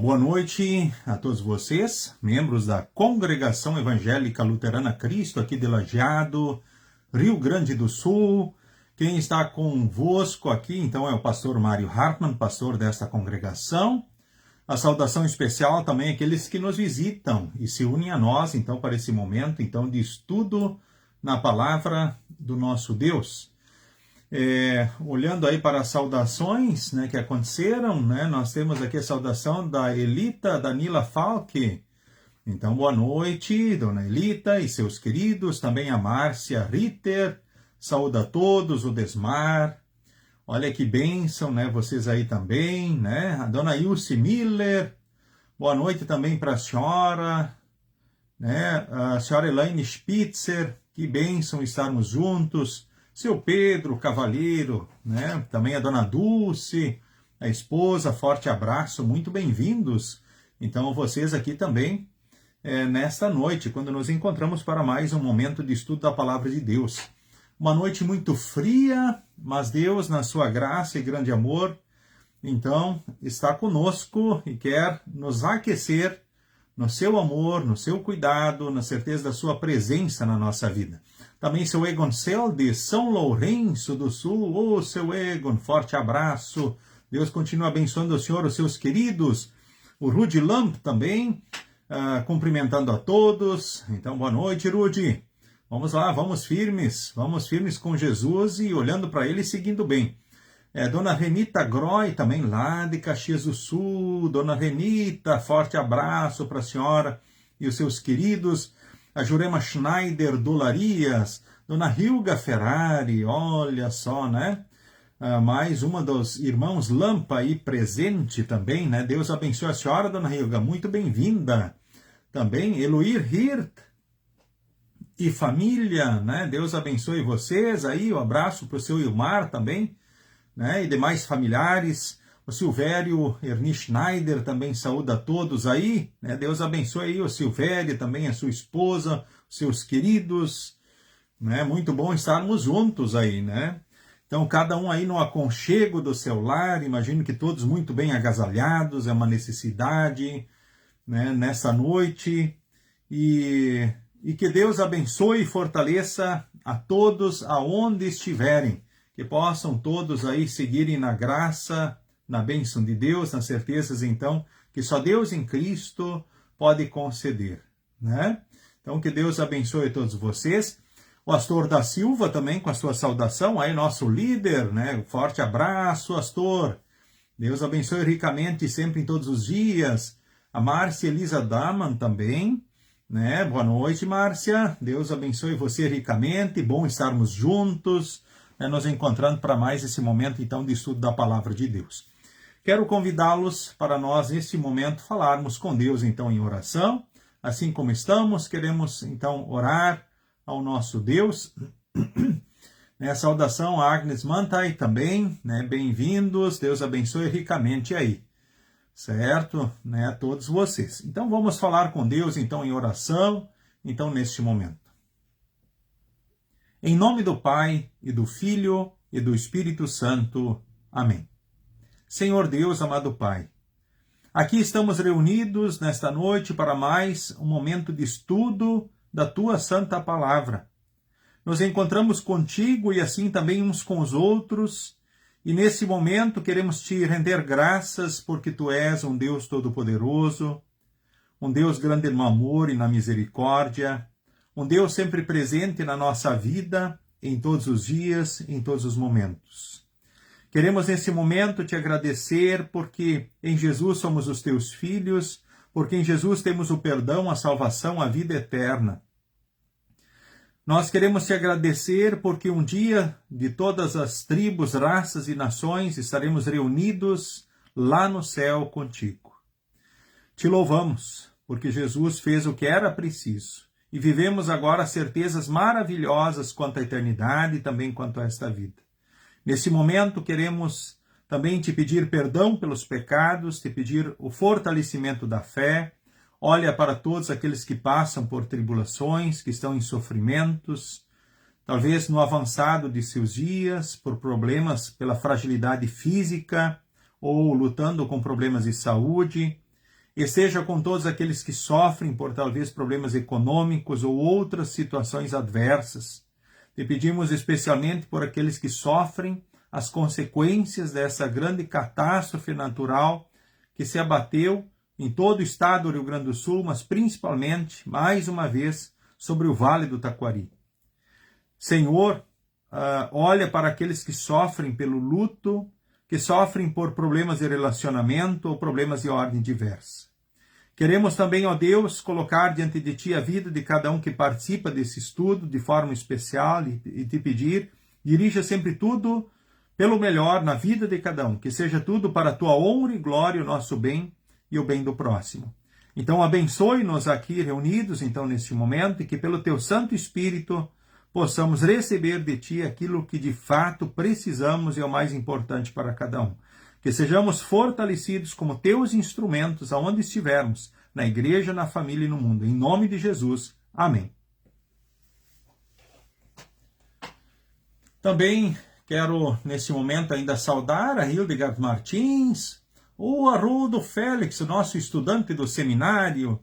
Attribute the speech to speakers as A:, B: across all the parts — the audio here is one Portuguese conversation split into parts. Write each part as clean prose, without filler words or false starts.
A: boa noite a todos vocês, membros da Congregação Evangélica Luterana Cristo, aqui de Lajeado, Rio Grande do Sul. Quem está convosco aqui, então, é o pastor Mário Hartmann, pastor desta congregação. A saudação especial também àqueles que nos visitam e se unem a nós, então, para esse momento, então, de estudo na palavra do nosso Deus. Olhando aí para as saudações, né, que aconteceram, né, nós temos aqui a saudação da Elita Danila Falque. Então, boa noite, dona Elita e seus queridos, também a Márcia Ritter, saúde a todos, o Desmar, olha que bênção, né, vocês aí também, né, a dona Ilse Miller, boa noite também para a senhora, né, a senhora Elaine Spitzer, que bênção estarmos juntos, seu Pedro Cavalheiro, né? Também a dona Dulce, a esposa, forte abraço, muito bem-vindos. Então, vocês aqui também, nesta noite, quando nos encontramos para mais um momento de estudo da Palavra de Deus. Uma noite muito fria, mas Deus, na sua graça e grande amor, então, está conosco e quer nos aquecer no seu amor, no seu cuidado, na certeza da sua presença na nossa vida. Também seu Egon Cel, de São Lourenço do Sul. Seu Egon, forte abraço. Deus continue abençoando o senhor, os seus queridos. O Rudy Lamp também, cumprimentando a todos. Então, boa noite, Rudy. Vamos lá, vamos firmes com Jesus e olhando para ele e seguindo bem. Dona Renita Groy, também lá de Caxias do Sul. Dona Renita, forte abraço para a senhora e os seus queridos. A Jurema Schneider Dolarias, Dona Hilga Ferrari, olha só, né? Mais uma dos irmãos Lampa aí presente também, né? Deus abençoe a senhora, Dona Hilga, muito bem-vinda. Também Eloir Hirt e família, né? Deus abençoe vocês aí, um abraço para o seu Ilmar também, né? E demais familiares. O Silvério Ernie Schneider também saúda a todos aí, né? Deus abençoe aí o Silvério, também a sua esposa, os seus queridos, né? Muito bom estarmos juntos aí, né? Então, cada um aí no aconchego do seu lar, imagino que todos muito bem agasalhados, é uma necessidade, né? Nessa noite, e que Deus abençoe e fortaleça a todos aonde estiverem, que possam todos aí seguirem na graça, na bênção de Deus, nas certezas, então, que só Deus em Cristo pode conceder, né? Então, que Deus abençoe todos vocês. O Astor da Silva também, com a sua saudação, aí nosso líder, né? Forte abraço, Astor. Deus abençoe ricamente sempre em todos os dias. A Márcia Elisa Daman também, né? Boa noite, Márcia. Deus abençoe você ricamente. Bom estarmos juntos, né? Nos encontrando para mais esse momento, então, de estudo da Palavra de Deus. Quero convidá-los para nós, neste momento, falarmos com Deus, então, em oração. Assim como estamos, queremos, então, orar ao nosso Deus. Saudação a Agnes Mantai também, né? Bem-vindos, Deus abençoe ricamente aí, certo? Né? A todos vocês. Então, vamos falar com Deus, então, em oração, então, neste momento. Em nome do Pai, e do Filho, e do Espírito Santo. Amém. Senhor Deus, amado Pai, aqui estamos reunidos nesta noite para mais um momento de estudo da Tua Santa Palavra. Nos encontramos contigo e assim também uns com os outros, e nesse momento queremos te render graças porque Tu és um Deus todo-poderoso, um Deus grande no amor e na misericórdia, um Deus sempre presente na nossa vida, em todos os dias, em todos os momentos. Queremos nesse momento te agradecer porque em Jesus somos os teus filhos, porque em Jesus temos o perdão, a salvação, a vida eterna. Nós queremos te agradecer porque um dia de todas as tribos, raças e nações estaremos reunidos lá no céu contigo. Te louvamos porque Jesus fez o que era preciso e vivemos agora certezas maravilhosas quanto à eternidade e também quanto a esta vida. Nesse momento, queremos também te pedir perdão pelos pecados, te pedir o fortalecimento da fé. Olha para todos aqueles que passam por tribulações, que estão em sofrimentos, talvez no avançado de seus dias, por problemas pela fragilidade física ou lutando com problemas de saúde. Esteja com todos aqueles que sofrem por talvez problemas econômicos ou outras situações adversas. Te pedimos especialmente por aqueles que sofrem as consequências dessa grande catástrofe natural que se abateu em todo o estado do Rio Grande do Sul, mas principalmente, mais uma vez, sobre o Vale do Taquari. Senhor, olha para aqueles que sofrem pelo luto, que sofrem por problemas de relacionamento ou problemas de ordem diversa. Queremos também, ó Deus, colocar diante de Ti a vida de cada um que participa desse estudo de forma especial e te pedir, dirija sempre tudo pelo melhor na vida de cada um, que seja tudo para a Tua honra e glória, o nosso bem e o bem do próximo. Então, abençoe-nos aqui reunidos, então, neste momento, e que pelo Teu Santo Espírito possamos receber de Ti aquilo que de fato precisamos e é o mais importante para cada um. Que sejamos fortalecidos como Teus instrumentos aonde estivermos, na igreja, na família e no mundo. Em nome de Jesus. Amém. Também quero, nesse momento, ainda saudar a Hildegard Martins, o Haroldo Félix, nosso estudante do seminário,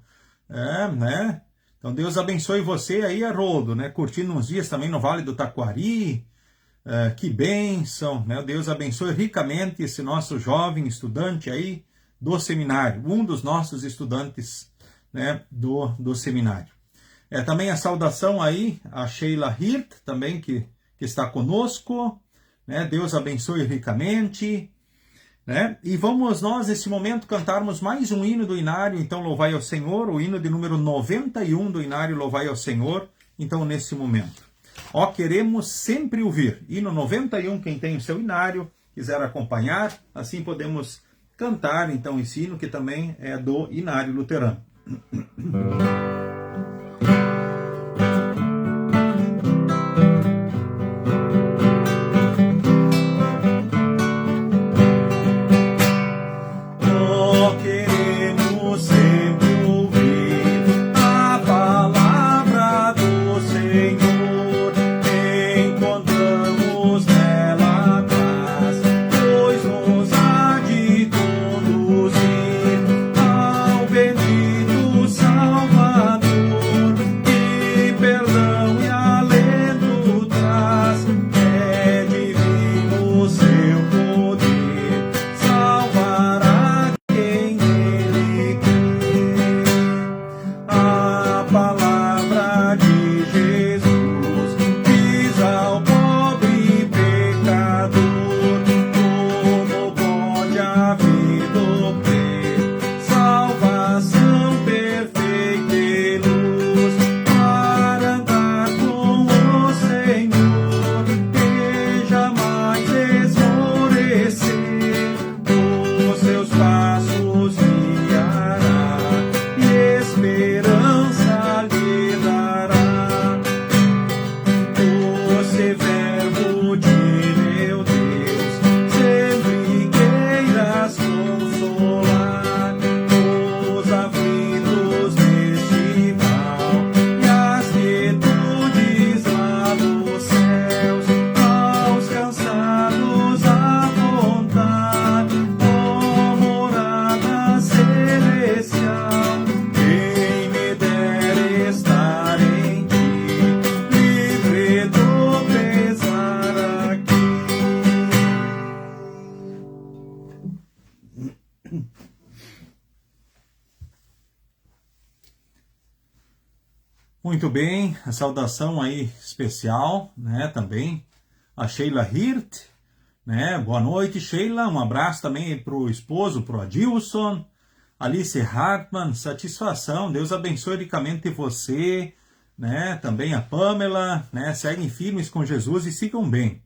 A: Então, Deus abençoe você aí, Haroldo, curtindo uns dias também no Vale do Taquari. Que bênção, Deus abençoe ricamente esse nosso jovem estudante aí do seminário, um dos nossos estudantes do seminário. Também a saudação aí a Sheila Hirt, também que está conosco, Deus abençoe ricamente. E vamos nós, nesse momento, cantarmos mais um hino do Inário, então Louvai ao Senhor, o hino de número 91 do Inário, Louvai ao Senhor, então nesse momento. Queremos sempre ouvir. Hino 91, quem tem o seu Inário, quiser acompanhar, assim podemos cantar então esse hino que também é do Inário Luterano. Muito bem, a saudação aí especial, também a Sheila Hirt, Boa noite, Sheila, um abraço também para o esposo, para o Adilson, Alice Hartmann, satisfação, Deus abençoe ricamente você, também a Pamela, seguem firmes com Jesus e sigam bem,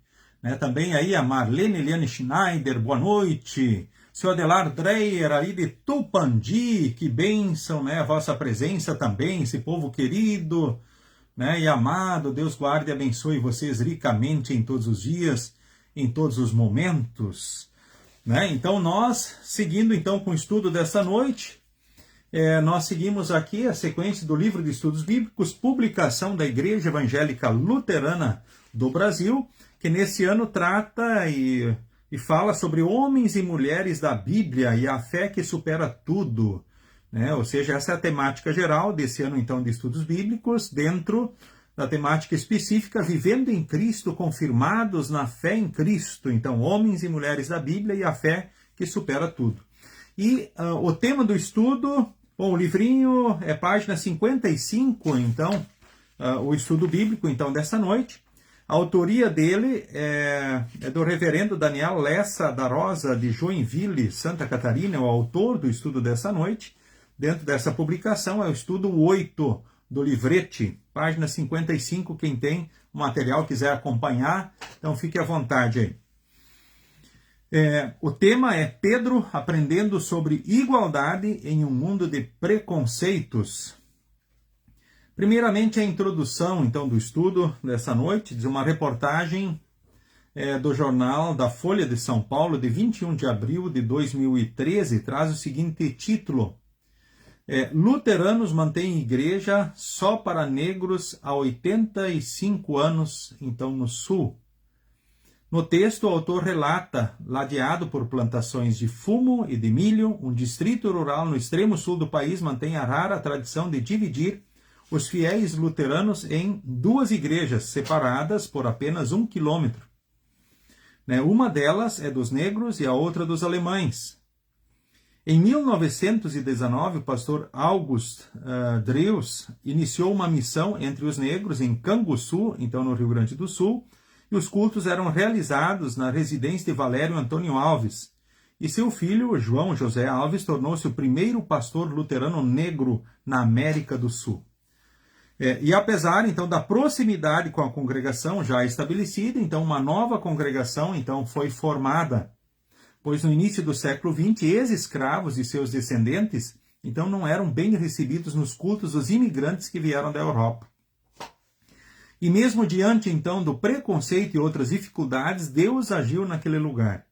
A: também aí a Marlene Eliane Schneider, boa noite, seu Adelar Dreyer, aí de Tupandi, que bênção, a vossa presença também, esse povo querido, e amado, Deus guarde e abençoe vocês ricamente em todos os dias, em todos os momentos. Então nós, seguindo então com o estudo dessa noite, nós seguimos aqui a sequência do livro de estudos bíblicos, publicação da Igreja Evangélica Luterana do Brasil, que nesse ano trata e fala sobre homens e mulheres da Bíblia e a fé que supera tudo. né? Ou seja, essa é a temática geral desse ano, então, de estudos bíblicos, dentro da temática específica, vivendo em Cristo, confirmados na fé em Cristo. Então, homens e mulheres da Bíblia e a fé que supera tudo. E o tema do estudo, bom, o livrinho é página 55, então, o estudo bíblico, então, dessa noite. A autoria dele é do reverendo Daniel Lessa da Rosa, de Joinville, Santa Catarina, o autor do estudo dessa noite. Dentro dessa publicação é o estudo 8 do livrete, página 55, quem tem o material quiser acompanhar, então fique à vontade aí. O tema é Pedro aprendendo sobre igualdade em um mundo de preconceitos. Primeiramente, a introdução, então, do estudo dessa noite, de uma reportagem do jornal da Folha de São Paulo, de 21 de abril de 2013, traz o seguinte título: Luteranos mantêm igreja só para negros há 85 anos, então, no Sul. No texto, o autor relata, ladeado por plantações de fumo e de milho, um distrito rural no extremo sul do país mantém a rara tradição de dividir os fiéis luteranos em duas igrejas separadas por apenas 1 quilômetro. Uma delas é dos negros e a outra dos alemães. Em 1919, o pastor August Drews iniciou uma missão entre os negros em Canguçu, então no Rio Grande do Sul, e os cultos eram realizados na residência de Valério Antônio Alves. E seu filho, João José Alves, tornou-se o primeiro pastor luterano negro na América do Sul. E apesar, então, da proximidade com a congregação já estabelecida, então uma nova congregação então, foi formada, pois no início do século XX, ex-escravos e seus descendentes então não eram bem recebidos nos cultos dos imigrantes que vieram da Europa. E mesmo diante, então, do preconceito e outras dificuldades, Deus agiu naquele lugar.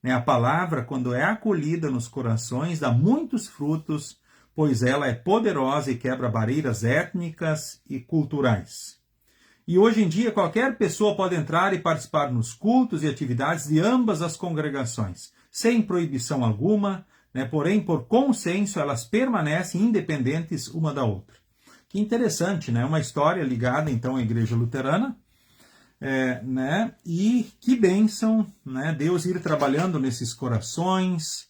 A: A palavra, quando é acolhida nos corações, dá muitos frutos, pois ela é poderosa e quebra barreiras étnicas e culturais. E hoje em dia, qualquer pessoa pode entrar e participar nos cultos e atividades de ambas as congregações, sem proibição alguma, porém, por consenso, elas permanecem independentes uma da outra. Que interessante, né? Uma história ligada, então, à Igreja Luterana, e que bênção, Deus ir trabalhando nesses corações,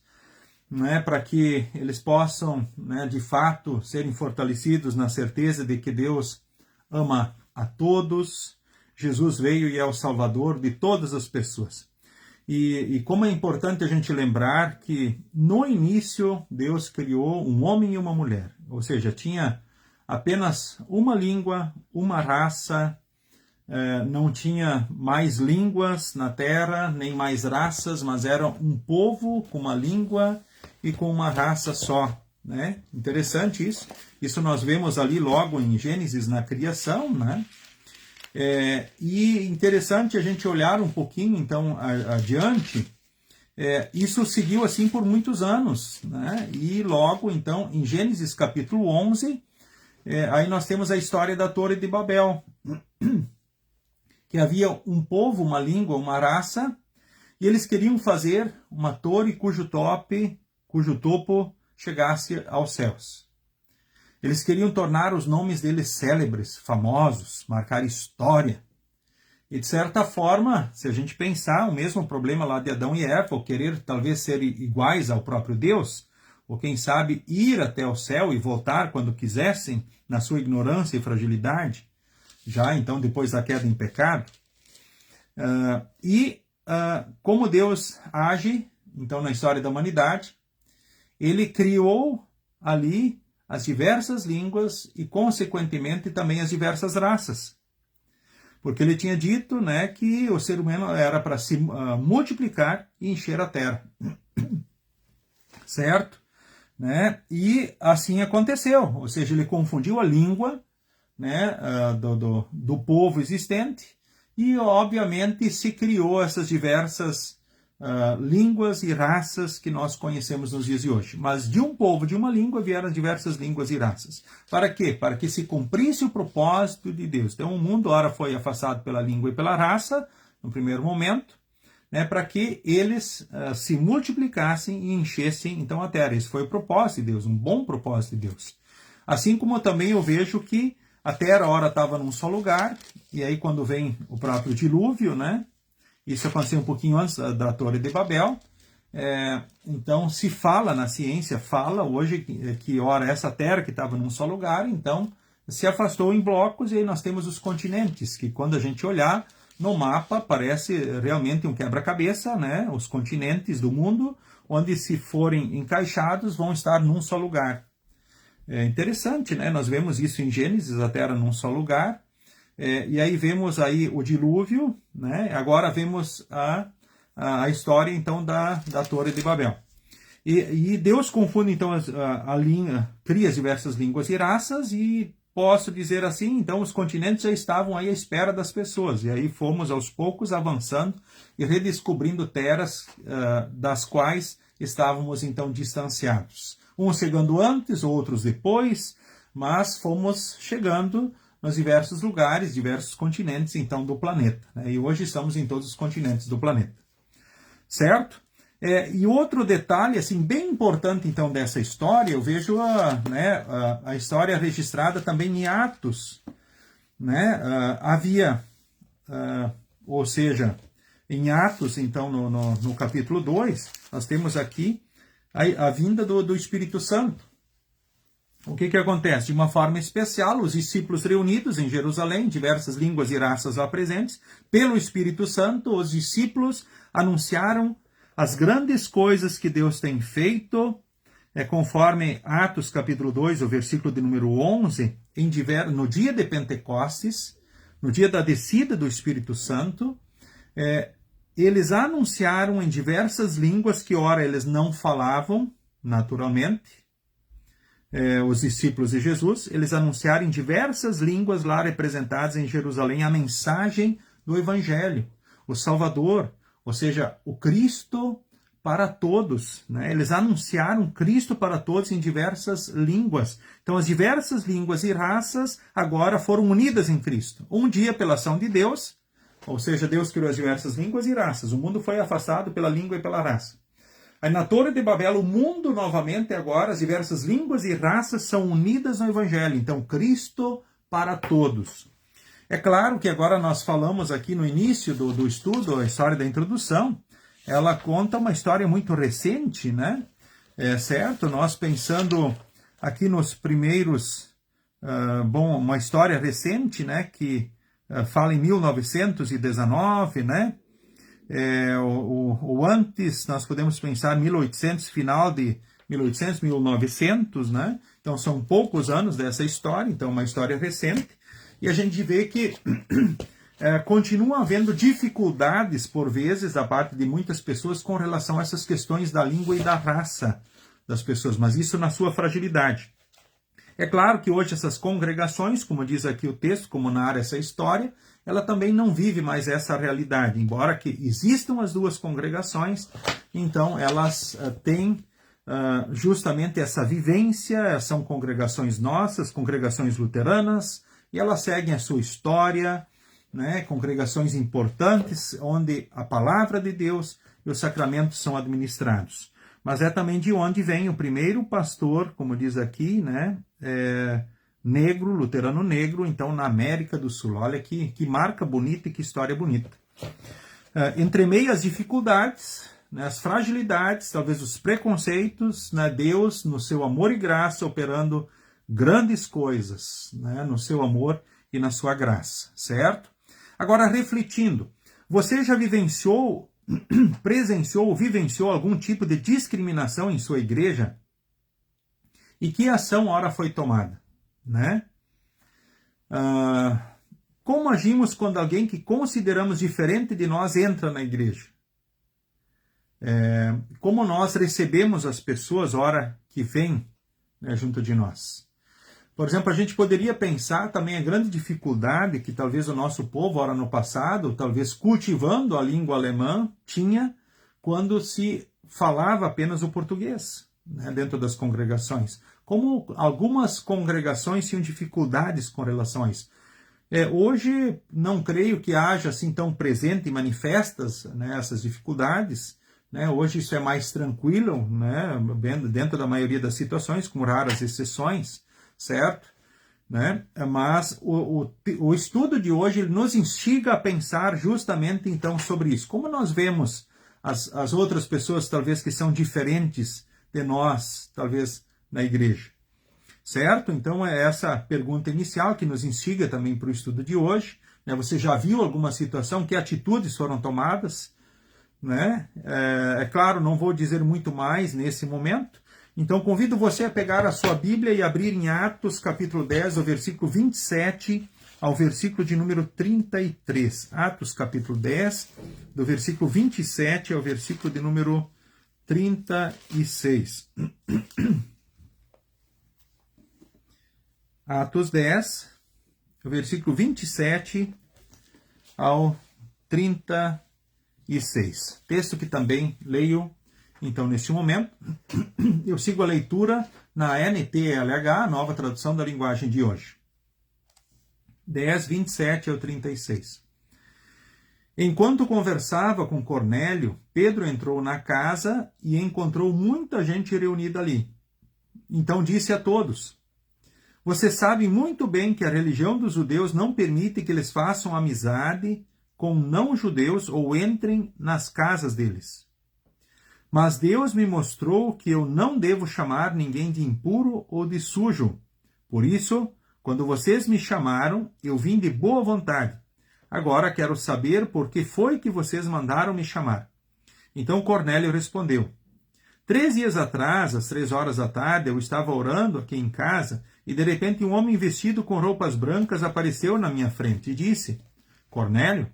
A: para que eles possam, de fato, serem fortalecidos na certeza de que Deus ama a todos, Jesus veio e é o Salvador de todas as pessoas. E como é importante a gente lembrar que, no início, Deus criou um homem e uma mulher, ou seja, tinha apenas uma língua, uma raça, não tinha mais línguas na terra, nem mais raças, mas era um povo com uma língua e com uma raça só. Interessante isso. Isso nós vemos ali logo em Gênesis, na criação. E interessante a gente olhar um pouquinho, então, adiante. Isso seguiu assim por muitos anos. E logo, então, em Gênesis capítulo 11, aí nós temos a história da Torre de Babel, que havia um povo, uma língua, uma raça, e eles queriam fazer uma torre cujo topo chegasse aos céus. Eles queriam tornar os nomes deles célebres, famosos, marcar história. E de certa forma, se a gente pensar, o mesmo problema lá de Adão e Eva, querer talvez ser iguais ao próprio Deus, ou quem sabe ir até o céu e voltar quando quisessem, na sua ignorância e fragilidade, já então depois da queda em pecado. Como Deus age, então, na história da humanidade, ele criou ali as diversas línguas e, consequentemente, também as diversas raças. Porque ele tinha dito, que o ser humano era para se multiplicar e encher a terra. Certo? E assim aconteceu. Ou seja, ele confundiu a língua do povo existente e, obviamente, se criou essas diversas línguas e raças que nós conhecemos nos dias de hoje. Mas de um povo, de uma língua, vieram diversas línguas e raças. Para quê? Para que se cumprisse o propósito de Deus. Então, o mundo, ora, foi afastado pela língua e pela raça, no primeiro momento, né, para que eles se multiplicassem e enchessem então a terra. Esse foi o propósito de Deus, um bom propósito de Deus. Assim como também eu vejo que a terra ora estava num só lugar, e aí quando vem o próprio dilúvio, né, isso aconteceu um pouquinho antes da Torre de Babel, então se fala na ciência, fala hoje que ora essa terra que estava num só lugar, então se afastou em blocos, e aí nós temos os continentes, que quando a gente olhar no mapa parece realmente um quebra-cabeça, né? Os continentes do mundo, onde se forem encaixados vão estar num só lugar. É interessante, né? Nós vemos isso em Gênesis, a terra num só lugar, e aí vemos aí o dilúvio, né? Agora vemos a história então da Torre de Babel. E Deus confunde então a língua, cria as diversas línguas e raças, e posso dizer assim, então os continentes já estavam aí à espera das pessoas, e aí fomos aos poucos avançando e redescobrindo terras das quais estávamos então distanciados. Uns chegando antes, outros depois, mas fomos chegando nos diversos lugares, diversos continentes então do planeta, né? E hoje estamos em todos os continentes do planeta. Certo? E outro detalhe, assim, bem importante, então, dessa história, eu vejo a história registrada também em Atos, né? Ou seja, em Atos, então, no capítulo 2, nós temos aqui a vinda do Espírito Santo. O que acontece? De uma forma especial, os discípulos reunidos em Jerusalém, diversas línguas e raças lá presentes, pelo Espírito Santo, os discípulos anunciaram as grandes coisas que Deus tem feito, conforme Atos capítulo 2, o versículo de número 11, no dia de Pentecostes, no dia da descida do Espírito Santo, eles anunciaram em diversas línguas que, ora, eles não falavam naturalmente, os discípulos de Jesus, eles anunciaram em diversas línguas lá representadas em Jerusalém a mensagem do Evangelho, o Salvador, ou seja, o Cristo para todos, né? Eles anunciaram Cristo para todos em diversas línguas. Então, as diversas línguas e raças agora foram unidas em Cristo. Um dia pela ação de Deus, ou seja, Deus criou as diversas línguas e raças. O mundo foi afastado pela língua e pela raça. Aí na Torre de Babel, o mundo novamente agora, as diversas línguas e raças são unidas no Evangelho. Então, Cristo para todos. É claro que agora nós falamos aqui no início do estudo, a história da introdução, ela conta uma história muito recente, né? Certo? Nós pensando aqui nos primeiros, uma história recente, né? Que fala em 1919, né? O antes, nós podemos pensar 1800, final de 1800, 1900, né? Então são poucos anos dessa história, então uma história recente. E a gente vê que continua havendo dificuldades, por vezes, da parte de muitas pessoas com relação a essas questões da língua e da raça das pessoas, mas isso na sua fragilidade. É claro que hoje essas congregações, como diz aqui o texto, como narra essa história, ela também não vive mais essa realidade, embora que existam as duas congregações, então elas têm justamente essa vivência, são congregações nossas, congregações luteranas, e elas seguem a sua história, né? Congregações importantes, onde a palavra de Deus e os sacramentos são administrados. Mas é também de onde vem o primeiro pastor, como diz aqui, né? Negro, luterano negro, então na América do Sul. Olha que marca bonita e que história bonita. Entre meio às dificuldades, né, as fragilidades, talvez os preconceitos, né, Deus, no seu amor e graça, operando grandes coisas, né, no seu amor e na sua graça, certo? Agora, refletindo, você já presenciou ou vivenciou algum tipo de discriminação em sua igreja? E que ação, ora, foi tomada? Né? Como agimos quando alguém que consideramos diferente de nós entra na igreja? Como nós recebemos as pessoas, ora, que vêm, né, junto de nós? Por exemplo, a gente poderia pensar também a grande dificuldade que talvez o nosso povo, ora no passado, talvez cultivando a língua alemã, tinha quando se falava apenas o português, né, dentro das congregações. Como algumas congregações tinham dificuldades com relação a isso. Hoje, não creio que haja assim tão presente e manifestas, né, essas dificuldades. Né? Hoje isso é mais tranquilo, né, dentro da maioria das situações, com raras exceções, certo? Né? Mas o estudo de hoje ele nos instiga a pensar justamente então sobre isso. Como nós vemos as outras pessoas, talvez, que são diferentes de nós, talvez, na igreja. Certo? Então é essa pergunta inicial que nos instiga também para o estudo de hoje. Né? Você já viu alguma situação? Que atitudes foram tomadas? Né? É claro, não vou dizer muito mais nesse momento. Então convido você a pegar a sua Bíblia e abrir em Atos capítulo 10, o versículo 27 ao versículo de número 33. Atos capítulo 10, do versículo 27 ao versículo de número 36. Atos 10, versículo 27 ao 36. Texto que também leio, então, neste momento. Eu sigo a leitura na NTLH, nova tradução da linguagem de hoje. 10, 27 ao 36. Enquanto conversava com Cornélio, Pedro entrou na casa e encontrou muita gente reunida ali. Então disse a todos: Você sabe muito bem que a religião dos judeus não permite que eles façam amizade com não-judeus ou entrem nas casas deles. Mas Deus me mostrou que eu não devo chamar ninguém de impuro ou de sujo. Por isso, quando vocês me chamaram, eu vim de boa vontade. Agora quero saber por que foi que vocês mandaram me chamar. Então Cornélio respondeu: 3 dias atrás, às 3 horas da tarde, eu estava orando aqui em casa e de repente um homem vestido com roupas brancas apareceu na minha frente e disse: Cornélio,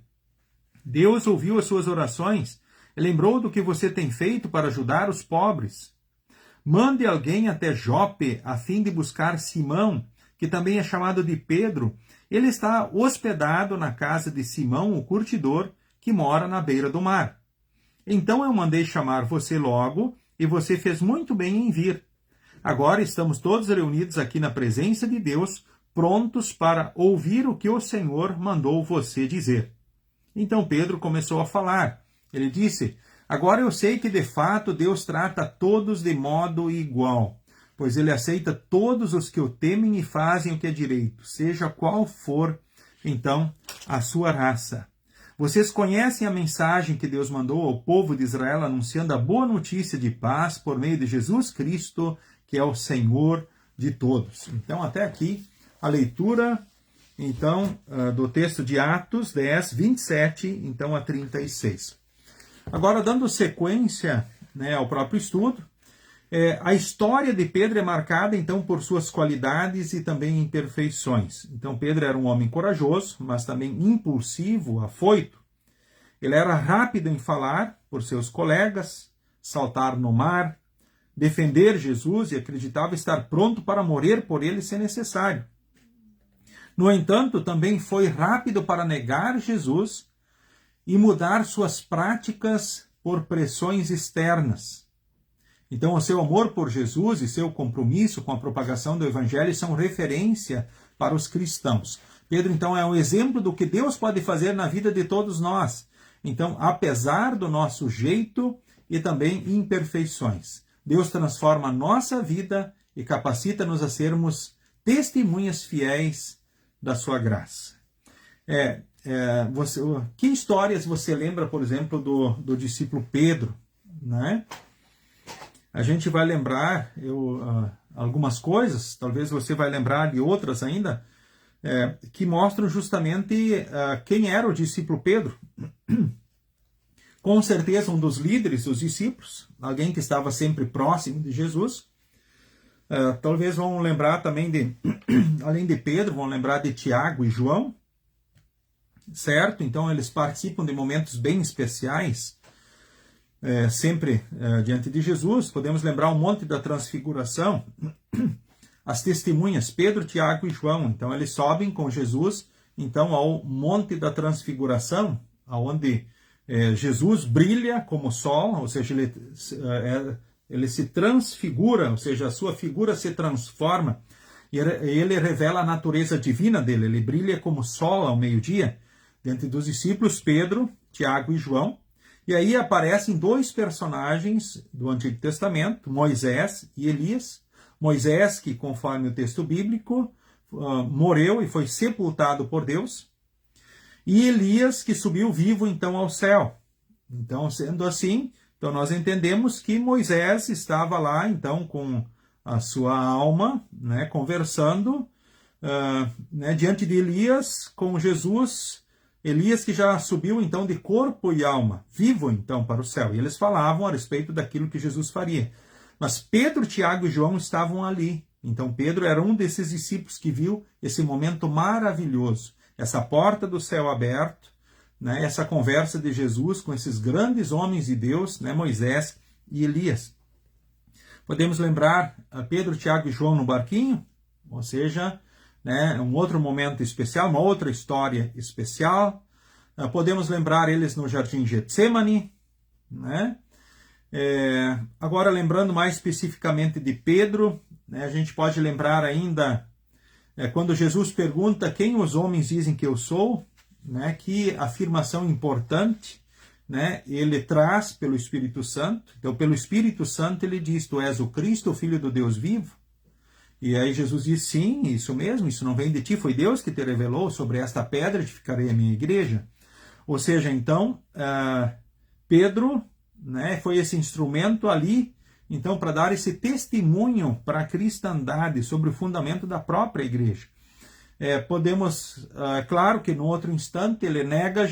A: Deus ouviu as suas orações e lembrou do que você tem feito para ajudar os pobres. Mande alguém até Jope a fim de buscar Simão, que também é chamado de Pedro. Ele está hospedado na casa de Simão, o curtidor, que mora na beira do mar. Então eu mandei chamar você logo, e você fez muito bem em vir. Agora estamos todos reunidos aqui na presença de Deus, prontos para ouvir o que o Senhor mandou você dizer. Então Pedro começou a falar. Ele disse: Agora eu sei que de fato Deus trata todos de modo igual, pois ele aceita todos os que o temem e fazem o que é direito, seja qual for, então, a sua raça. Vocês conhecem a mensagem que Deus mandou ao povo de Israel anunciando a boa notícia de paz por meio de Jesus Cristo, que é o Senhor de todos. Então, até aqui, a leitura então do texto de Atos 10, 27 então, a 36. Agora, dando sequência, né, ao próprio estudo, a história de Pedro é marcada, então, por suas qualidades e também imperfeições. Então, Pedro era um homem corajoso, mas também impulsivo, afoito. Ele era rápido em falar por seus colegas, saltar no mar, defender Jesus e acreditava estar pronto para morrer por ele se necessário. No entanto, também foi rápido para negar Jesus e mudar suas práticas por pressões externas. Então, o seu amor por Jesus e seu compromisso com a propagação do Evangelho são referência para os cristãos. Pedro, então, é um exemplo do que Deus pode fazer na vida de todos nós. Então, apesar do nosso jeito e também imperfeições, Deus transforma a nossa vida e capacita-nos a sermos testemunhas fiéis da sua graça. Que histórias você lembra, por exemplo, do discípulo Pedro, né? A gente vai lembrar algumas coisas, talvez você vai lembrar de outras ainda, que mostram justamente quem era o discípulo Pedro. Com certeza um dos líderes dos discípulos, alguém que estava sempre próximo de Jesus. Talvez vão lembrar também além de Pedro, vão lembrar de Tiago e João, certo? Então eles participam de momentos bem especiais, sempre diante de Jesus. Podemos lembrar o Monte da Transfiguração, as testemunhas, Pedro, Tiago e João. Então eles sobem com Jesus então ao Monte da Transfiguração, onde Jesus brilha como o sol, ou seja, ele se transfigura, ou seja, a sua figura se transforma. ele revela a natureza divina dele, ele brilha como sol ao meio-dia. Dentre dos discípulos, Pedro, Tiago e João. E aí aparecem dois personagens do Antigo Testamento, Moisés e Elias. Moisés, que conforme o texto bíblico, morreu e foi sepultado por Deus. E Elias, que subiu vivo então ao céu. Então, sendo assim, então nós entendemos que Moisés estava lá então com a sua alma, né, conversando diante de Elias com Jesus. Elias que já subiu então de corpo e alma, vivo então para o céu. E eles falavam a respeito daquilo que Jesus faria. Mas Pedro, Tiago e João estavam ali. Então Pedro era um desses discípulos que viu esse momento maravilhoso. Essa porta do céu aberto, né, essa conversa de Jesus com esses grandes homens de Deus, né, Moisés e Elias. Podemos lembrar Pedro, Tiago e João no barquinho, ou seja, né, um outro momento especial, uma outra história especial. Podemos lembrar eles no jardim Getsemane, né? Agora, lembrando mais especificamente de Pedro, né, a gente pode lembrar ainda quando Jesus pergunta quem os homens dizem que eu sou, né, que afirmação importante, né, ele traz pelo Espírito Santo. Então, pelo Espírito Santo, ele diz: tu és o Cristo, o Filho do Deus vivo. E aí Jesus diz: sim, isso mesmo, isso não vem de ti, foi Deus que te revelou, sobre esta pedra edificarei a minha igreja. Ou seja, então, Pedro, né, foi esse instrumento ali, então, para dar esse testemunho para a cristandade sobre o fundamento da própria igreja. Podemos, claro que no outro instante ele nega,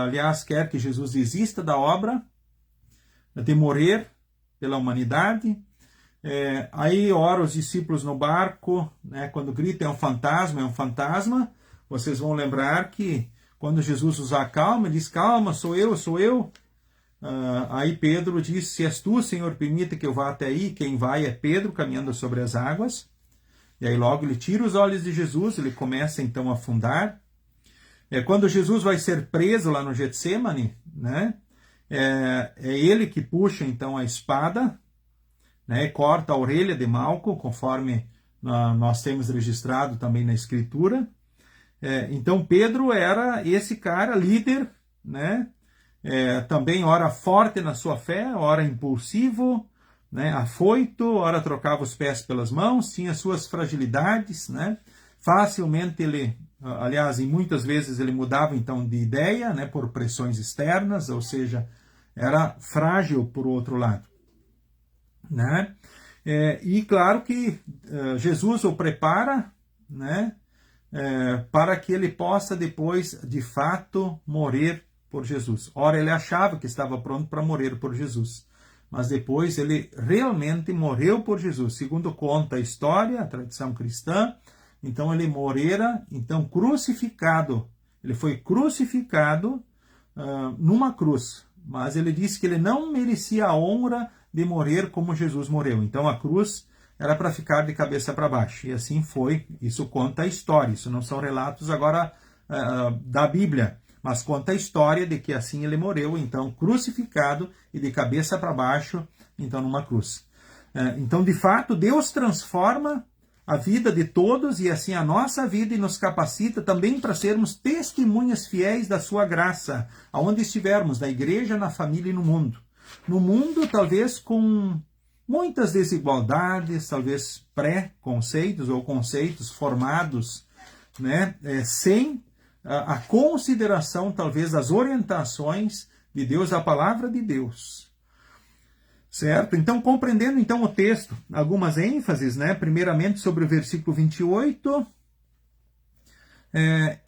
A: aliás, quer que Jesus desista da obra, de morrer pela humanidade. Aí ora os discípulos no barco, né, quando gritam é um fantasma. Vocês vão lembrar que quando Jesus os acalma, ele diz: calma, sou eu. Aí Pedro diz: se és tu, Senhor, permita que eu vá até aí. Quem vai é Pedro, caminhando sobre as águas. E aí logo ele tira os olhos de Jesus, ele começa então a afundar. Quando Jesus vai ser preso lá no Getsemane, né, é ele que puxa então a espada, né, corta a orelha de Malco, conforme nós temos registrado também na Escritura. Então Pedro era esse cara líder, né, também ora forte na sua fé, ora impulsivo, né, afoito, ora trocava os pés pelas mãos, tinha suas fragilidades, né, facilmente ele, aliás, e muitas vezes ele mudava então de ideia, né, por pressões externas, ou seja, era frágil por outro lado, né, e claro que Jesus o prepara, né, para que ele possa depois, de fato, morrer por Jesus. Ora, ele achava que estava pronto para morrer por Jesus, mas depois ele realmente morreu por Jesus. Segundo conta a história, a tradição cristã, então ele morrera, então crucificado. Ele foi crucificado numa cruz, mas ele disse que ele não merecia a honra de morrer como Jesus morreu. Então a cruz era para ficar de cabeça para baixo. E assim foi. Isso conta a história. Isso não são relatos agora da Bíblia, mas conta a história de que assim ele morreu, então crucificado e de cabeça para baixo, então numa cruz. Então, de fato, Deus transforma a vida de todos e assim a nossa vida, e nos capacita também para sermos testemunhas fiéis da sua graça, aonde estivermos, na igreja, na família e no mundo. No mundo, talvez com muitas desigualdades, talvez pré-conceitos ou conceitos formados, né, sem a consideração, talvez, das orientações de Deus, da palavra de Deus. Certo? Então, compreendendo então o texto, algumas ênfases, né? Primeiramente sobre o versículo 28.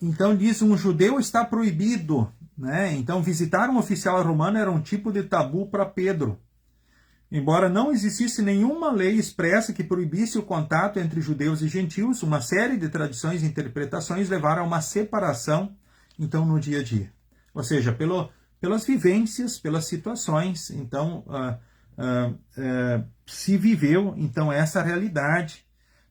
A: Então diz: um judeu está proibido, né? Então, visitar um oficial romano era um tipo de tabu para Pedro. Embora não existisse nenhuma lei expressa que proibisse o contato entre judeus e gentios, uma série de tradições e interpretações levaram a uma separação, então, no dia a dia. Ou seja, pelas vivências, pelas situações, então, se viveu, então, essa realidade,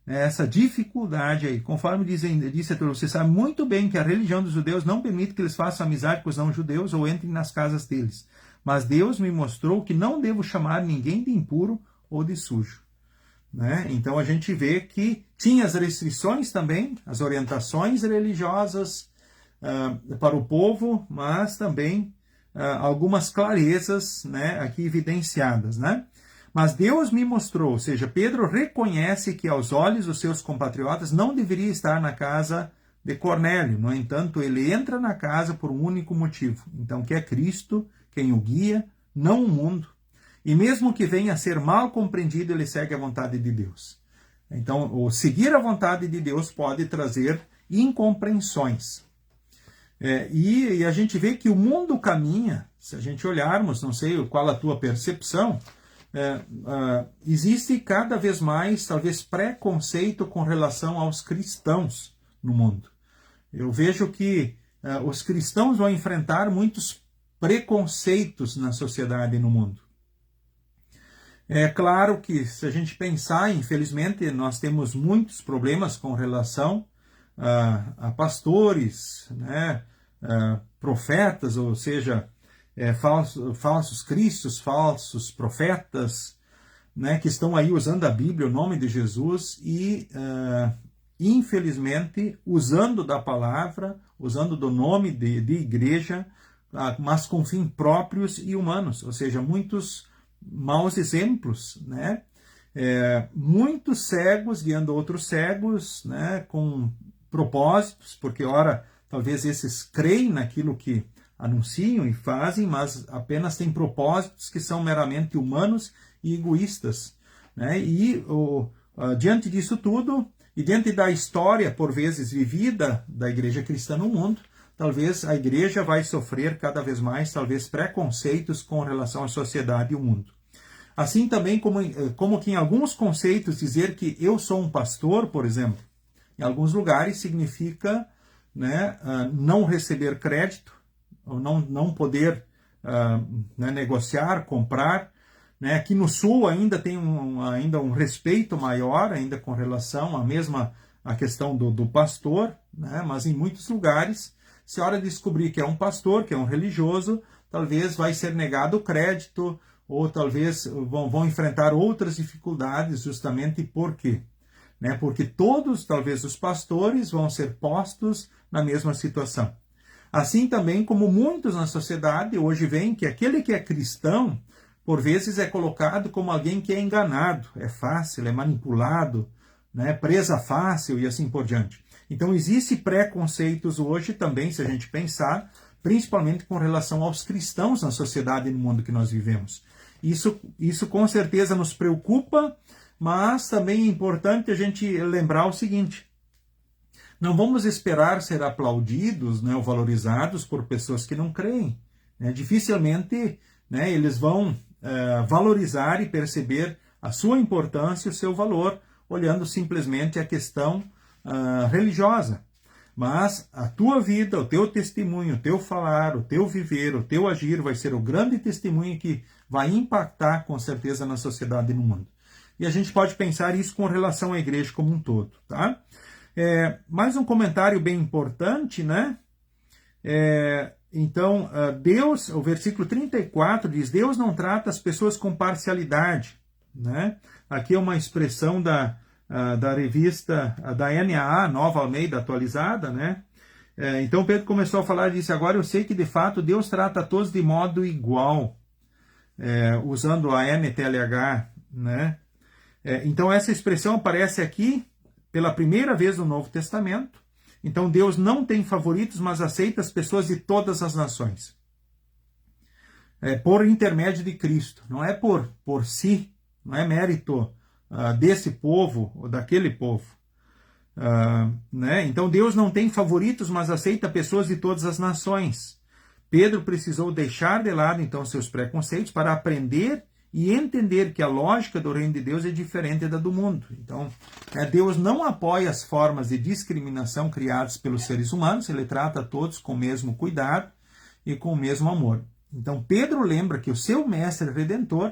A: essa dificuldade aí. Conforme disse a Torá, você sabe muito bem que a religião dos judeus não permite que eles façam amizade com os não-judeus ou entrem nas casas deles. Mas Deus me mostrou que não devo chamar ninguém de impuro ou de sujo. né? Então a gente vê que tinha as restrições também, as orientações religiosas para o povo, mas também algumas clarezas, né, aqui evidenciadas, né? Mas Deus me mostrou, ou seja, Pedro reconhece que aos olhos dos seus compatriotas não deveria estar na casa de Cornélio. No entanto, ele entra na casa por um único motivo. Então, que é Cristo quem o guia, não o mundo. E mesmo que venha a ser mal compreendido, ele segue a vontade de Deus. Então, o seguir a vontade de Deus pode trazer incompreensões. E a gente vê que o mundo caminha, se a gente olharmos, não sei qual a tua percepção, existe cada vez mais, talvez, preconceito com relação aos cristãos no mundo. Eu vejo que os cristãos vão enfrentar muitos preconceitos na sociedade e no mundo. É claro que, se a gente pensar, infelizmente, nós temos muitos problemas com relação a pastores, né, profetas, ou seja, falsos cristos, falsos profetas, né, que estão aí usando a Bíblia, o nome de Jesus, e, infelizmente, usando da palavra, usando do nome de igreja, mas com fins próprios e humanos, ou seja, muitos maus exemplos, né? Muitos cegos guiando outros cegos, né, com propósitos, porque ora, talvez esses creem naquilo que anunciam e fazem, mas apenas têm propósitos que são meramente humanos e egoístas, né? E diante disso tudo, e diante da história, por vezes, vivida da igreja cristã no mundo, talvez a igreja vai sofrer cada vez mais, talvez, preconceitos com relação à sociedade e o mundo. Assim também como que em alguns conceitos dizer que eu sou um pastor, por exemplo, em alguns lugares significa, né, não receber crédito, ou não poder negociar, comprar. Né? Aqui no Sul ainda tem ainda um respeito maior, ainda com relação à questão do pastor, né? Mas em muitos lugares, se a hora de descobrir que é um pastor, que é um religioso, talvez vai ser negado o crédito, ou talvez vão enfrentar outras dificuldades, justamente por quê? Né? Porque todos, talvez, os pastores vão ser postos na mesma situação. Assim também como muitos na sociedade hoje veem que aquele que é cristão, por vezes é colocado como alguém que é enganado, é fácil, é manipulado, né? Presa fácil e assim por diante. Então, existem preconceitos hoje também, se a gente pensar, principalmente com relação aos cristãos na sociedade e no mundo que nós vivemos. Isso com certeza nos preocupa, mas também é importante a gente lembrar o seguinte: não vamos esperar ser aplaudidos, né, ou valorizados por pessoas que não creem. Né? Dificilmente, né, eles vão valorizar e perceber a sua importância e o seu valor, olhando simplesmente a questão religiosa. Mas a tua vida, o teu testemunho, o teu falar, o teu viver, o teu agir vai ser o grande testemunho que vai impactar com certeza na sociedade e no mundo. E a gente pode pensar isso com relação à igreja como um todo, tá? Mais um comentário bem importante, né? Então, Deus, o versículo 34 diz: Deus não trata as pessoas com parcialidade, né? Aqui é uma expressão da revista da NAA, Nova Almeida Atualizada, né? Então Pedro começou a falar disso. Agora eu sei que de fato Deus trata a todos de modo igual, usando a NTLH, né? Então essa expressão aparece aqui pela primeira vez no Novo Testamento. Então Deus não tem favoritos, mas aceita as pessoas de todas as nações. Por intermédio de Cristo, não é por si, não é mérito desse povo ou daquele povo. Né? Então Deus não tem favoritos, mas aceita pessoas de todas as nações. Pedro precisou deixar de lado então seus preconceitos para aprender e entender que a lógica do reino de Deus é diferente da do mundo. Então, Deus não apoia as formas de discriminação criadas pelos seres humanos, ele trata todos com o mesmo cuidado e com o mesmo amor. Então, Pedro lembra que o seu mestre redentor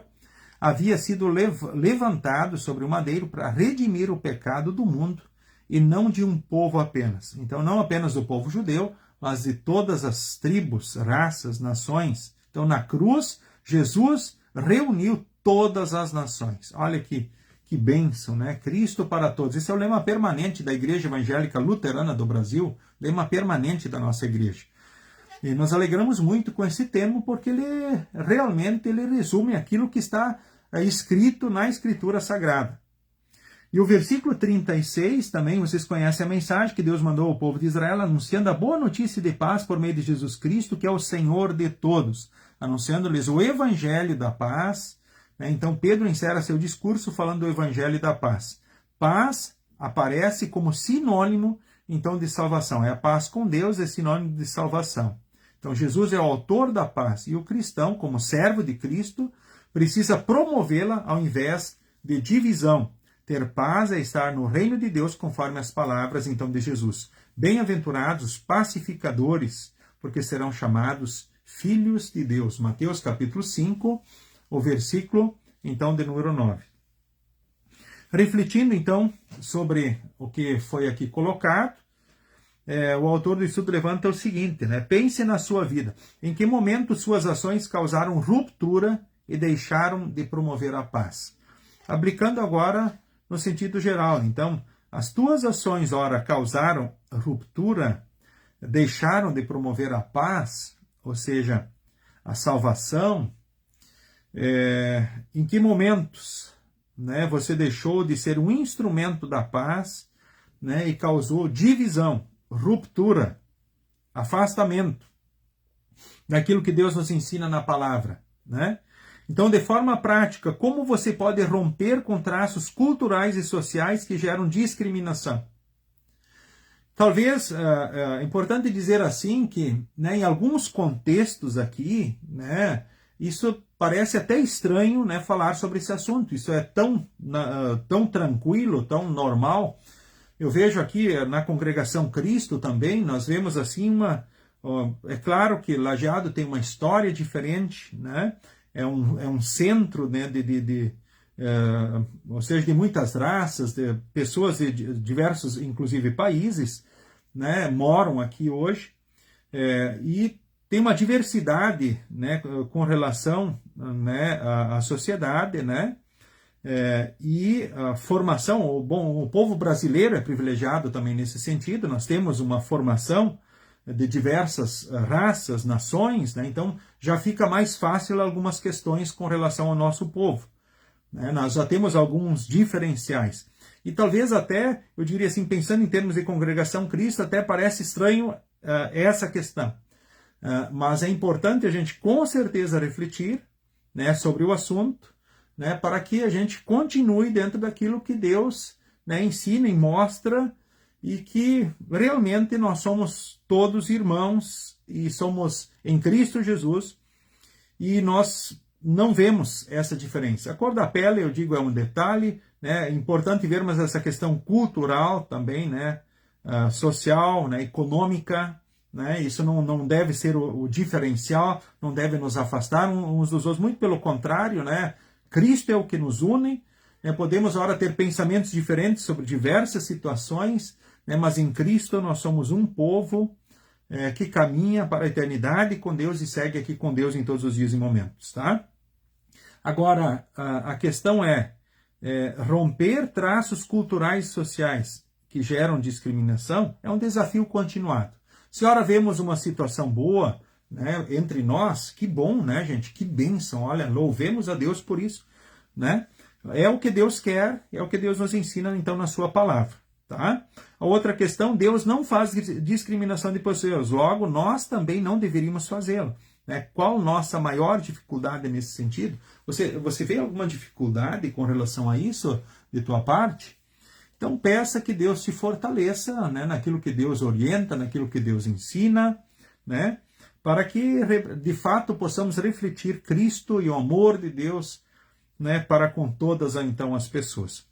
A: havia sido levantado sobre o madeiro para redimir o pecado do mundo e não de um povo apenas. Então, não apenas do povo judeu, mas de todas as tribos, raças, nações. Então, na cruz, Jesus reuniu todas as nações. Olha que Que bênção, né? Cristo para todos. Esse é o lema permanente da Igreja Evangélica Luterana do Brasil, lema permanente da nossa igreja. E nos alegramos muito com esse tema, porque ele resume aquilo que está escrito na Escritura Sagrada. E o versículo 36, também, vocês conhecem a mensagem que Deus mandou ao povo de Israel, anunciando a boa notícia de paz por meio de Jesus Cristo, que é o Senhor de todos, anunciando-lhes o Evangelho da paz. Então, Pedro encerra seu discurso falando do Evangelho da paz. Paz aparece como sinônimo, então, de salvação. É a paz com Deus, é sinônimo de salvação. Então, Jesus é o autor da paz, e o cristão, como servo de Cristo, precisa promovê-la ao invés de divisão. Ter paz é estar no reino de Deus, conforme as palavras, então, de Jesus. Bem-aventurados os pacificadores, porque serão chamados filhos de Deus. Mateus capítulo 5, o versículo, então, de número 9. Refletindo, então, sobre o que foi aqui colocado, o autor do estudo levanta o seguinte, né? Pense na sua vida. Em que momento suas ações causaram ruptura e deixaram de promover a paz? Aplicando agora no sentido geral. Então, as tuas ações, ora, causaram ruptura, deixaram de promover a paz, ou seja, a salvação. Em que momentos, né, você deixou de ser um instrumento da paz, né, e causou divisão, ruptura, afastamento daquilo que Deus nos ensina na palavra, né? Então, de forma prática, como você pode romper com traços culturais e sociais que geram discriminação? Talvez, é importante dizer assim que, né, em alguns contextos aqui, né, isso parece até estranho, né, falar sobre esse assunto. Isso é tão tranquilo, tão normal. Eu vejo aqui na Congregação Cristo também, nós vemos assim é claro que Lajeado tem uma história diferente, né? É um centro, né, ou seja, de muitas raças, de pessoas de diversos, inclusive, países, né, moram aqui hoje, e tem uma diversidade, né, com relação, né, à sociedade, né, e a formação, o povo brasileiro é privilegiado também nesse sentido. Nós temos uma formação de diversas raças, nações, né? Então já fica mais fácil algumas questões com relação ao nosso povo, né? Nós já temos alguns diferenciais. E talvez até, eu diria assim, pensando em termos de Congregação Cristo, até parece estranho essa questão. Mas é importante a gente com certeza refletir, né, sobre o assunto, né, para que a gente continue dentro daquilo que Deus, né, ensina e mostra, e que realmente nós somos todos irmãos e somos em Cristo Jesus, e nós não vemos essa diferença. A cor da pele, eu digo, é um detalhe, né, é importante vermos essa questão cultural também, né, social, né, econômica, né, isso não deve ser o diferencial, não deve nos afastar uns dos outros, muito pelo contrário, né, Cristo é o que nos une, né, podemos, ora, ter pensamentos diferentes sobre diversas situações, né, mas em Cristo nós somos um povo que caminha para a eternidade com Deus e segue aqui com Deus em todos os dias e momentos, tá? Agora, a questão é romper traços culturais e sociais que geram discriminação é um desafio continuado. Se ora vemos uma situação boa, né, entre nós, que bom, né, gente? Que bênção, olha, louvemos a Deus por isso, né? É o que Deus quer, é o que Deus nos ensina, então, na sua palavra, tá? A outra questão, Deus não faz discriminação de pessoas, logo, nós também não deveríamos fazê-lo, né? Qual nossa maior dificuldade nesse sentido? Você vê alguma dificuldade com relação a isso, de tua parte? Então, peça que Deus te fortaleça, né, naquilo que Deus orienta, naquilo que Deus ensina, né? Para que, de fato, possamos refletir Cristo e o amor de Deus, né, para com todas, então, as pessoas.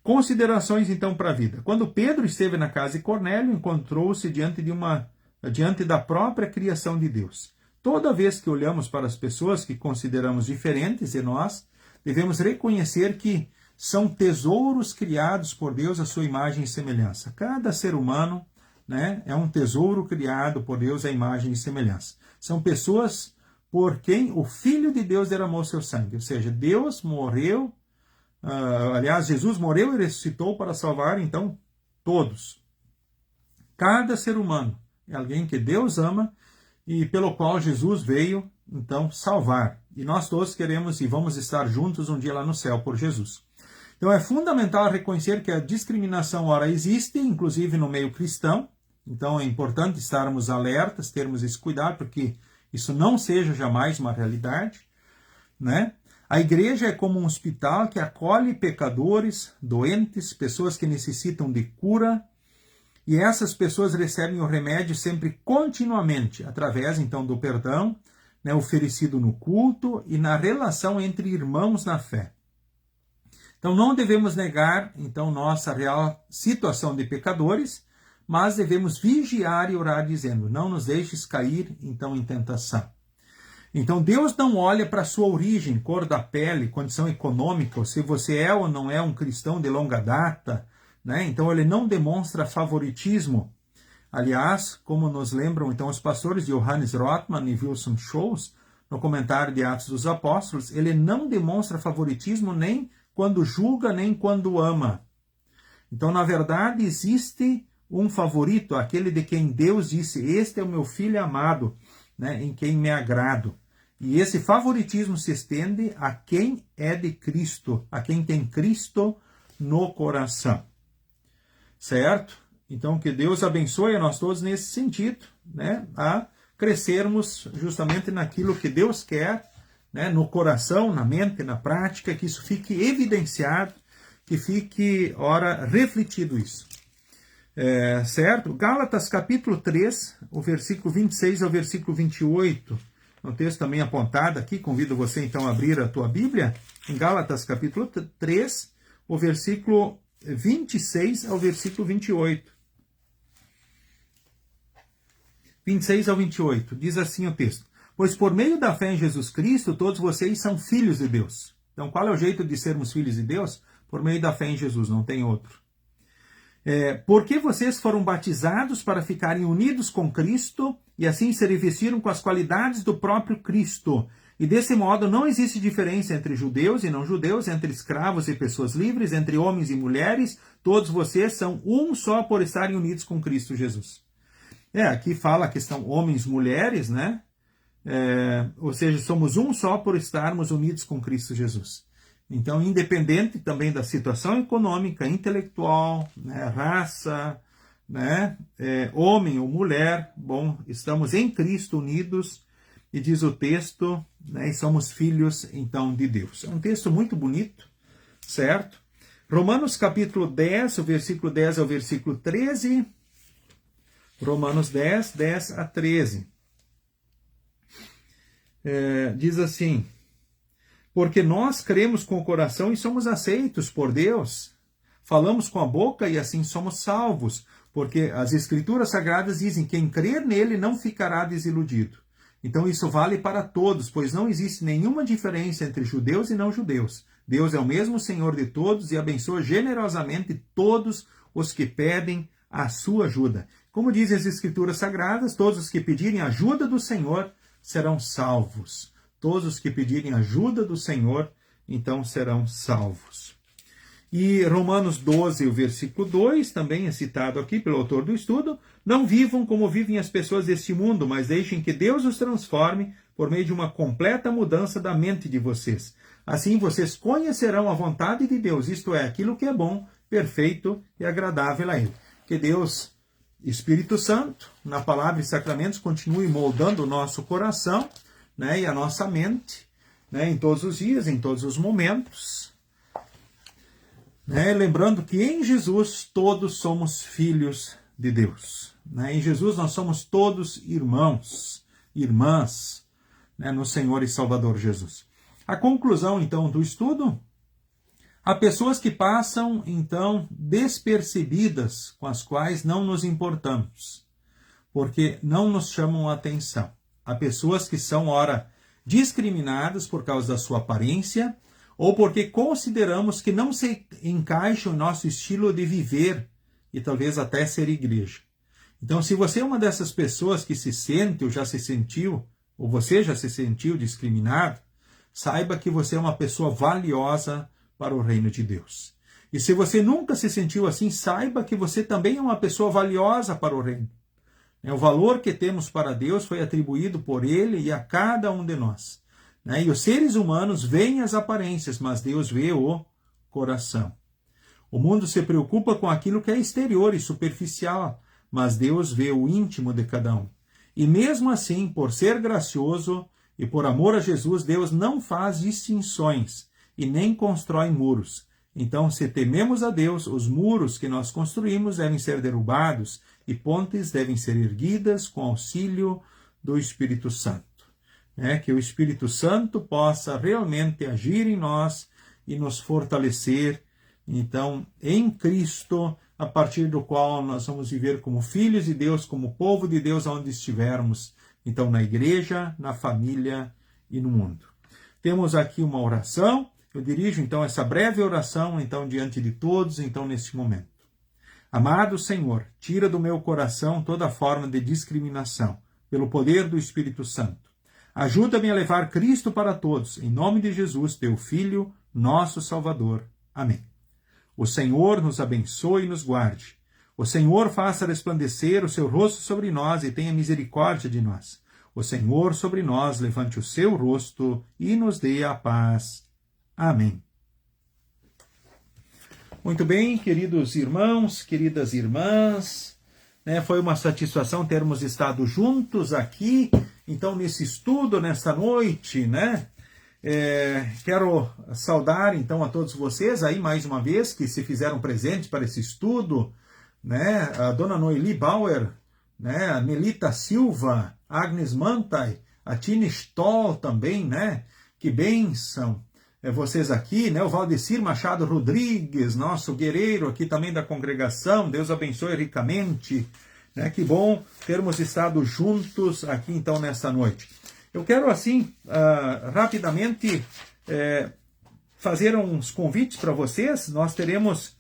A: Considerações, então, para a vida. Quando Pedro esteve na casa de Cornélio, encontrou-se diante da própria criação de Deus. Toda vez que olhamos para as pessoas que consideramos diferentes de nós, devemos reconhecer que são tesouros criados por Deus à sua imagem e semelhança. Cada ser humano, né, é um tesouro criado por Deus à imagem e semelhança. São pessoas por quem o Filho de Deus derramou seu sangue. Ou seja, Deus morreu, aliás, Jesus morreu e ressuscitou para salvar, então, todos. Cada ser humano é alguém que Deus ama e pelo qual Jesus veio, então, salvar. E nós todos queremos e vamos estar juntos um dia lá no céu por Jesus. Então é fundamental reconhecer que a discriminação, ora, existe, inclusive no meio cristão. Então é importante estarmos alertas, termos esse cuidado, porque isso não seja jamais uma realidade, né? A igreja é como um hospital que acolhe pecadores, doentes, pessoas que necessitam de cura, e essas pessoas recebem o remédio sempre continuamente, através então do perdão, né, oferecido no culto e na relação entre irmãos na fé. Então não devemos negar então nossa real situação de pecadores, mas devemos vigiar e orar dizendo: não nos deixes cair então em tentação. Então Deus não olha para a sua origem, cor da pele, condição econômica, ou se você é ou não é um cristão de longa data, né? Então ele não demonstra favoritismo. Aliás, como nos lembram então os pastores Johannes Rothman e Wilson Scholes, no comentário de Atos dos Apóstolos, ele não demonstra favoritismo nem quando julga, nem quando ama. Então, na verdade, existe um favorito, aquele de quem Deus disse: este é o meu filho amado, né, em quem me agrado. E esse favoritismo se estende a quem é de Cristo, a quem tem Cristo no coração. Certo? Então, que Deus abençoe a nós todos nesse sentido, né, a crescermos justamente naquilo que Deus quer, né, no coração, na mente, na prática, que isso fique evidenciado, que fique, ora, refletido isso. Certo? Gálatas capítulo 3, o versículo 26 ao versículo 28, um texto também apontado aqui, convido você então a abrir a tua Bíblia, em Gálatas capítulo 3, o versículo 26 ao versículo 28. 26 ao 28, diz assim o texto: pois por meio da fé em Jesus Cristo, todos vocês são filhos de Deus. Então, qual é o jeito de sermos filhos de Deus? Por meio da fé em Jesus, não tem outro. Porque vocês foram batizados para ficarem unidos com Cristo e assim se revestiram com as qualidades do próprio Cristo. E desse modo não existe diferença entre judeus e não judeus, entre escravos e pessoas livres, entre homens e mulheres. Todos vocês são um só por estarem unidos com Cristo Jesus. Aqui fala a questão homens, mulheres, né? Ou seja, somos um só por estarmos unidos com Cristo Jesus. Então, independente também da situação econômica, intelectual, né, raça, né, homem ou mulher, bom, estamos em Cristo unidos, e diz o texto, né, e somos filhos, então, de Deus. É um texto muito bonito, certo? Romanos capítulo 10, o versículo 10 ao versículo 13. Romanos 10, 10 a 13. Diz assim: porque nós cremos com o coração e somos aceitos por Deus. Falamos com a boca e assim somos salvos. Porque as Escrituras Sagradas dizem: quem crer nele não ficará desiludido. Então isso vale para todos, pois não existe nenhuma diferença entre judeus e não judeus. Deus é o mesmo Senhor de todos e abençoa generosamente todos os que pedem a sua ajuda. Como dizem as Escrituras Sagradas, todos os que pedirem ajuda do Senhor serão salvos. Todos os que pedirem ajuda do Senhor, então serão salvos. E Romanos 12, o versículo 2, também é citado aqui pelo autor do estudo: não vivam como vivem as pessoas deste mundo, mas deixem que Deus os transforme por meio de uma completa mudança da mente de vocês. Assim vocês conhecerão a vontade de Deus, isto é, aquilo que é bom, perfeito e agradável a Ele. Que Deus, Espírito Santo, na palavra e sacramentos, continue moldando o nosso coração, né, e a nossa mente, né, em todos os dias, em todos os momentos. Né, lembrando que em Jesus todos somos filhos de Deus. Né, em Jesus nós somos todos irmãos, irmãs, né, no Senhor e Salvador Jesus. A conclusão, então, do estudo: há pessoas que passam, então, despercebidas, com as quais não nos importamos, porque não nos chamam a atenção. Há pessoas que são, ora, discriminadas por causa da sua aparência, ou porque consideramos que não se encaixam em nosso estilo de viver e talvez até ser igreja. Então, se você é uma dessas pessoas que se sente ou já se sentiu, ou você já se sentiu discriminado, saiba que você é uma pessoa valiosa para o reino de Deus. E se você nunca se sentiu assim, saiba que você também é uma pessoa valiosa para o reino. O valor que temos para Deus foi atribuído por Ele e a cada um de nós. E os seres humanos veem as aparências, mas Deus vê o coração. O mundo se preocupa com aquilo que é exterior e superficial, mas Deus vê o íntimo de cada um. E mesmo assim, por ser gracioso e por amor a Jesus, Deus não faz distinções e nem constrói muros. Então, se tememos a Deus, os muros que nós construímos devem ser derrubados e pontes devem ser erguidas com auxílio do Espírito Santo. Que o Espírito Santo possa realmente agir em nós e nos fortalecer, então, em Cristo, a partir do qual nós vamos viver como filhos de Deus, como povo de Deus, onde estivermos, então, na igreja, na família e no mundo. Temos aqui uma oração. Eu dirijo, então, essa breve oração, então, diante de todos, então, neste momento. Amado Senhor, tira do meu coração toda forma de discriminação, pelo poder do Espírito Santo. Ajuda-me a levar Cristo para todos, em nome de Jesus, teu Filho, nosso Salvador. Amém. O Senhor nos abençoe e nos guarde. O Senhor faça resplandecer o seu rosto sobre nós e tenha misericórdia de nós. O Senhor sobre nós levante o seu rosto e nos dê a paz. Amém. Muito bem, queridos irmãos, queridas irmãs, foi uma satisfação termos estado juntos aqui, então, nesse estudo, nesta noite, Quero saudar, então, a todos vocês, aí, mais uma vez, que se fizeram presentes para esse estudo, a dona Noeli Bauer, a Melita Silva, Agnes Mantai, a Tine Stoll também, que bênção! Vocês aqui, o Valdecir Machado Rodrigues, nosso guerreiro aqui também da congregação, Deus abençoe ricamente, que bom termos estado juntos aqui então nessa noite. Eu quero assim, rapidamente, fazer uns convites para vocês. Nós teremos,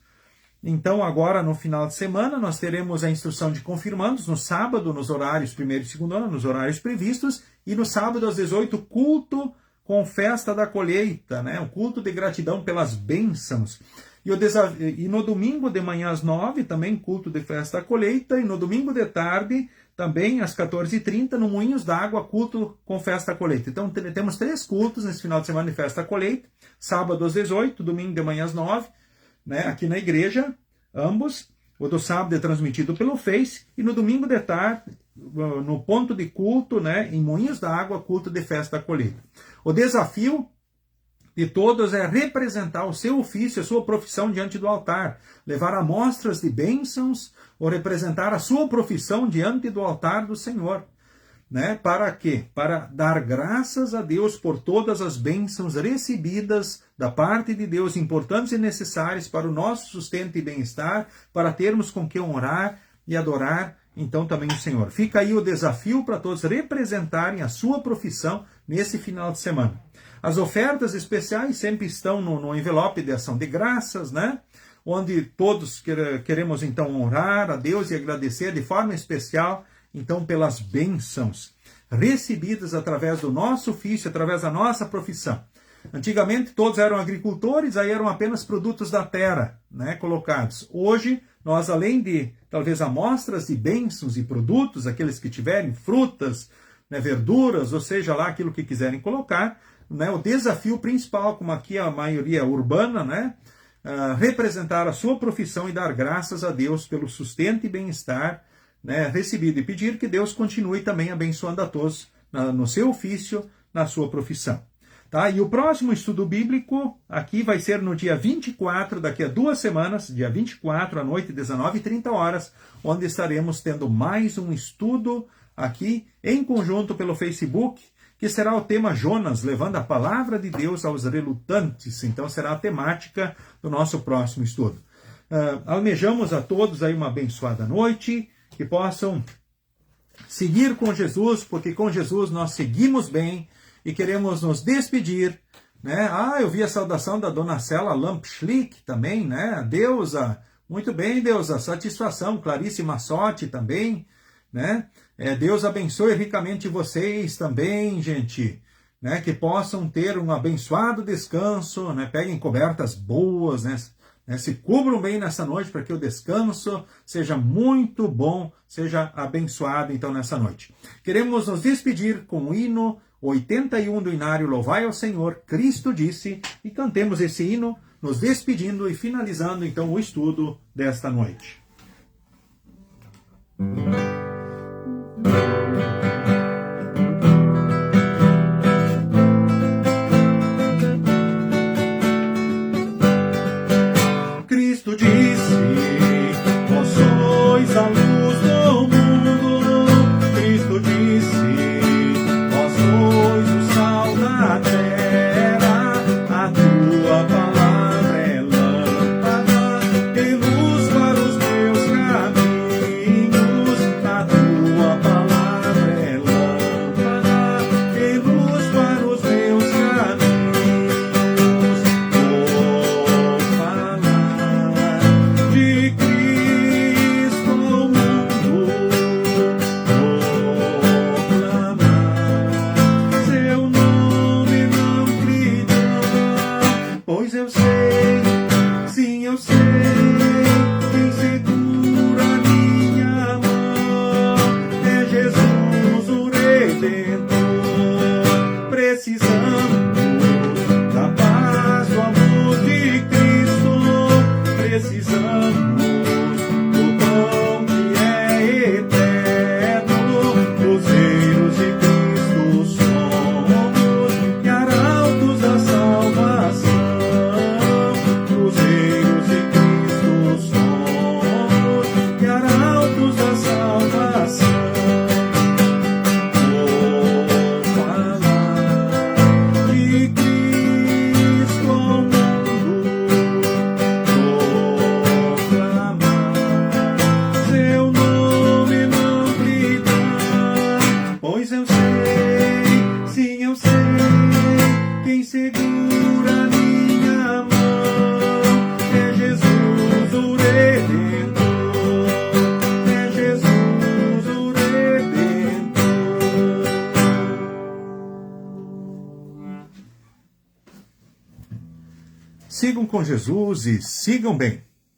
A: então agora no final de semana, nós teremos a instrução de confirmandos no sábado, nos horários primeiro e segundo ano, nos horários previstos, e no sábado às 18, culto com festa da colheita, um culto de gratidão pelas bênçãos. E no domingo de manhã às 9, também culto de festa da colheita, e no domingo de tarde, também às 14h30, no Moinhos d'Água, culto com festa da colheita. Então temos 3 cultos nesse final de semana de festa da colheita, sábado às 18, domingo de manhã às 9, aqui na igreja, ambos. O do sábado é transmitido pelo Face, e no domingo de tarde, no ponto de culto, em Moinhos d'Água, culto de festa da colheita. O desafio de todos é representar o seu ofício, a sua profissão diante do altar, levar amostras de bênçãos ou representar a sua profissão diante do altar do Senhor. Para quê? Para dar graças a Deus por todas as bênçãos recebidas da parte de Deus, importantes e necessárias para o nosso sustento e bem-estar, para termos com que honrar e adorar então também o Senhor. Fica aí o desafio para todos representarem a sua profissão nesse final de semana. As ofertas especiais sempre estão no envelope de ação de graças, onde todos queremos então honrar a Deus e agradecer de forma especial então pelas bênçãos recebidas através do nosso ofício, através da nossa profissão. Antigamente todos eram agricultores, aí eram apenas produtos da terra, colocados. Hoje, nós além de talvez amostras de bênçãos e produtos, aqueles que tiverem frutas, verduras, ou seja lá aquilo que quiserem colocar, o desafio principal, como aqui a maioria urbana, representar a sua profissão e dar graças a Deus pelo sustento e bem-estar recebido, e pedir que Deus continue também abençoando a todos no seu ofício, na sua profissão. E o próximo estudo bíblico aqui vai ser no dia 24, daqui a 2 semanas, dia 24, à noite, 19h30, onde estaremos tendo mais um estudo aqui em conjunto pelo Facebook, que será o tema Jonas, levando a palavra de Deus aos relutantes. Então será a temática do nosso próximo estudo. Almejamos a todos aí uma abençoada noite, que possam seguir com Jesus, porque com Jesus nós seguimos bem, e queremos nos despedir, eu vi a saudação da dona Cela Lampschlick também, Deusa, muito bem, Deusa, satisfação, Clarice Massotti também, Deus abençoe ricamente vocês também, gente, né, que possam ter um abençoado descanso, né, peguem cobertas boas, né, se cubram bem nessa noite para que o descanso seja muito bom, seja abençoado então nessa noite. Queremos nos despedir com o hino 81 do Inário Louvai ao Senhor, Cristo disse, e cantemos esse hino, nos despedindo e finalizando então o estudo desta noite. Cristo disse, vós sois a luz do mundo. Cristo disse, vós sois o sal da terra. A tua palavra é lâmpada e luz para os meus caminhos. A tua palavra é lâmpada e luz para os meus caminhos. De Cristo ao mundo proclamar, seu nome não amplidão, pois eu sei, sim eu sei, quem segura minha mão é Jesus o Redentor. Precisamos da paz, do amor de Cristo. Precisamos do pão que é eterno, luzeiros de Cristo somos e arautos da salvação. Luzeiros de Cristo somos e arautos da salvação. Vou falar de Cristo ao mundo, seu nome não amplidão, pois eu sei, sim eu sei, quem segura minha mão é Jesus o Redentor, é Jesus o Redentor. Sigam com Jesus e sigam bem.